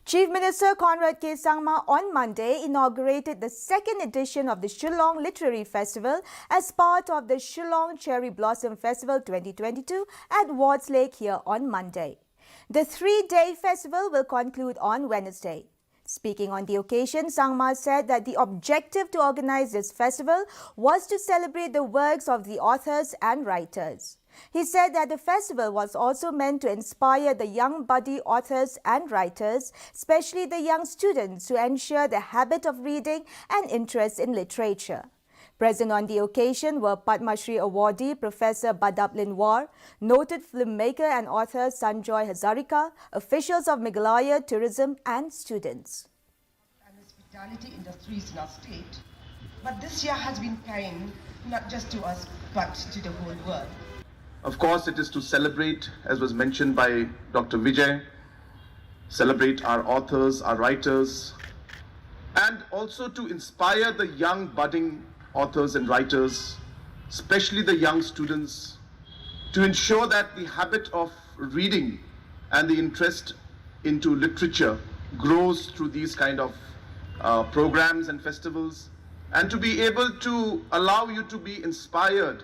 Chief Minister Conrad K. Sangma on Monday inaugurated the second edition of the Shillong Literary Festival as part of the Shillong Cherry Blossom Festival 2022 at Wards Lake here on Monday. The three-day festival will conclude on Wednesday. Speaking on the occasion, Sangma said that the objective to organize this festival was to celebrate the works of the authors and writers. He said that the festival was also meant to inspire the young budding authors and writers, especially the young students, to ensure the habit of reading and interest in literature. Present on the occasion were Padma Shri awardee Professor Badaplin War, noted filmmaker and author Sanjoy Hazarika, officials of Meghalaya Tourism and students. And hospitality industries in our state, but this year has been kind not just to us but to the whole world. Of course, it is to celebrate, as was mentioned by Dr. Vijay, celebrate our authors, our writers, and also to inspire the young budding authors and writers, especially the young students, to ensure that the habit of reading and the interest into literature grows through these kind of programs and festivals, and to be able to allow you to be inspired